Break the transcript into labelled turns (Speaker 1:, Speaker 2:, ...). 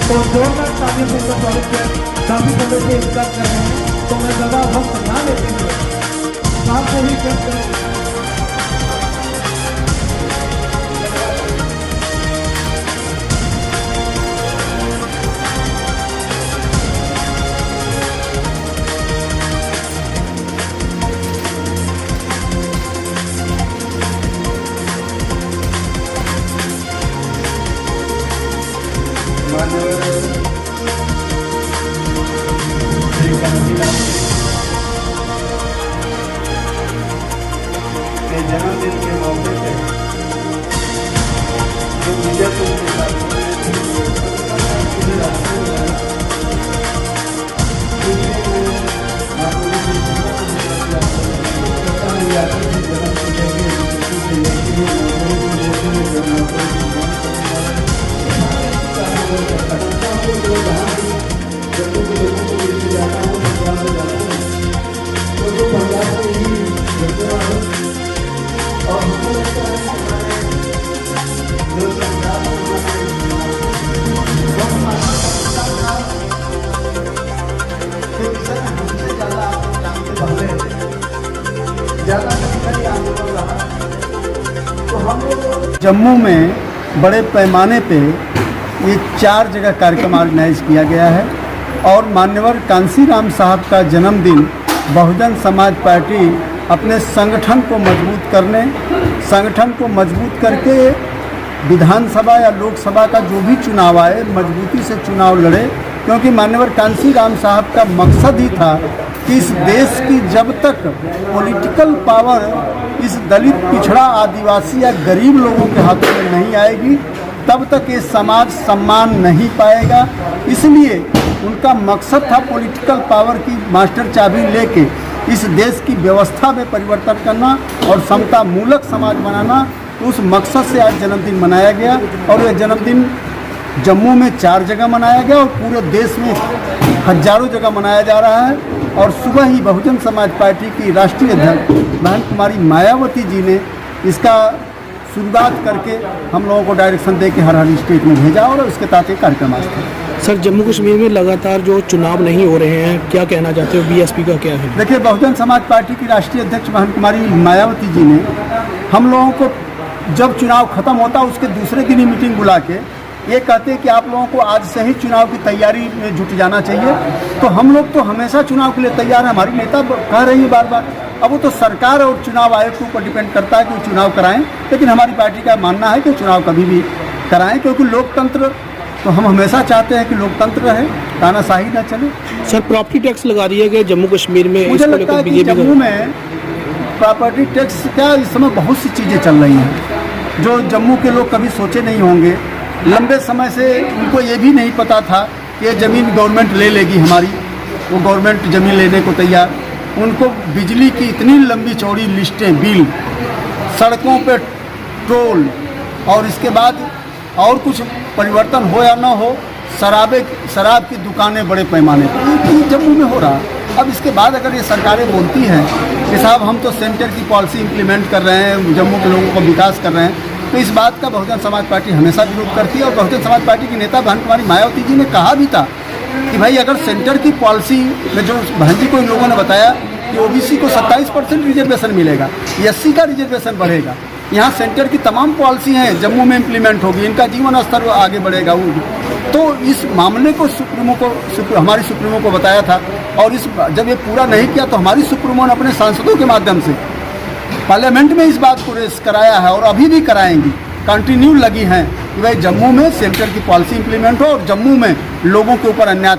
Speaker 1: तो जोरदार तालियों से इनका स्वागत किया। काफी समय से इंतजार कर रहे हैं, तो मैं ज्यादा वक्त ना लेते हुए साथ से ही कर
Speaker 2: के जन्मदिन के मौके पे जो बीजेपी के साथ जम्मू में बड़े पैमाने पे ये 4 जगह कार्यक्रम ऑर्गेनाइज किया गया है और मान्यवर कांसीराम साहब का जन्मदिन बहुजन समाज पार्टी अपने संगठन को मजबूत करने, संगठन को मजबूत करके विधानसभा या लोकसभा का जो भी चुनाव आए मजबूती से चुनाव लड़े, क्योंकि मान्यवर कांसीराम साहब का मकसद ही था कि इस देश की जब तक पॉलिटिकल पावर इस दलित, पिछड़ा, आदिवासी या गरीब लोगों के हाथों में नहीं आएगी तब तक ये समाज सम्मान नहीं पाएगा। इसलिए उनका मकसद था पॉलिटिकल पावर की मास्टर चाबी लेके इस देश की व्यवस्था में परिवर्तन करना और समता मूलक समाज बनाना। उस मकसद से आज जन्मदिन मनाया गया और यह जन्मदिन जम्मू में 4 जगह मनाया गया और पूरे देश में हजारों जगह मनाया जा रहा है। और सुबह ही बहुजन समाज पार्टी की राष्ट्रीय अध्यक्ष बहन कुमारी मायावती जी ने इसका शुरुआत करके हम लोगों को डायरेक्शन दे के हर स्टेट में भेजा और उसके तहत एक कार्यक्रम आज था।
Speaker 3: सर, जम्मू कश्मीर में लगातार जो चुनाव नहीं हो रहे हैं, क्या कहना चाहते हो? बीएसपी का क्या है?
Speaker 2: देखिए, बहुजन समाज पार्टी की राष्ट्रीय अध्यक्ष बहन कुमारी मायावती जी ने हम लोगों को जब चुनाव खत्म होता उसके दूसरे दिन ही मीटिंग बुला के ये कहते हैं कि आप लोगों को आज से ही चुनाव की तैयारी में जुट जाना चाहिए। तो हम लोग तो हमेशा चुनाव के लिए तैयार हैं, हमारी नेता कह रही है बार बार। अब वो तो सरकार और चुनाव आयोग के ऊपर डिपेंड करता है कि वो चुनाव कराएं, लेकिन हमारी पार्टी का मानना है कि चुनाव कभी भी कराएं, क्योंकि लोकतंत्र तो हम हमेशा चाहते हैं कि लोकतंत्र रहे, तानाशाही न चले।
Speaker 3: सर, प्रॉपर्टी टैक्स लगा रही है कि जम्मू कश्मीर में?
Speaker 2: मुझे लगता है कि जम्मू में प्रॉपर्टी टैक्स क्या इस समय बहुत सी चीज़ें चल रही हैं जो जम्मू के लोग कभी सोचे नहीं होंगे। लंबे समय से उनको ये भी नहीं पता था कि ये ज़मीन गवर्नमेंट ले लेगी हमारी, वो गवर्नमेंट ज़मीन लेने को तैयार। उनको बिजली की इतनी लंबी चौड़ी लिस्टें, बिल, सड़कों पे टोल और इसके बाद और कुछ परिवर्तन हो या ना हो, शराब की दुकानें बड़े पैमाने पर ये जम्मू में हो रहा। अब इसके बाद अगर ये सरकारें बोलती हैं कि साहब हम तो सेंटर की पॉलिसी इम्प्लीमेंट कर रहे हैं, जम्मू के लोगों को विकास कर रहे हैं, तो इस बात का बहुजन समाज पार्टी हमेशा विरोध करती है। और बहुजन समाज पार्टी की नेता बहन कुमारी मायावती जी ने कहा भी था कि भाई अगर सेंटर की पॉलिसी में, जो बहन जी को इन लोगों ने बताया कि ओबीसी को 27% रिजर्वेशन मिलेगा, एससी का रिजर्वेशन बढ़ेगा, यहाँ सेंटर की तमाम पॉलिसी हैं जम्मू में इम्प्लीमेंट होगी, इनका जीवन स्तर आगे बढ़ेगा। तो इस मामले को हमारी सुप्रीमो को बताया था और जब ये पूरा नहीं किया तो हमारी सुप्रीमो ने अपने सांसदों के माध्यम से पार्लियामेंट में इस बात को रेस कराया है और अभी भी कराएंगी, कंटिन्यू लगी हैं कि भाई जम्मू में सेंटर की पॉलिसी इंप्लीमेंट हो और जम्मू में लोगों के ऊपर अन्याय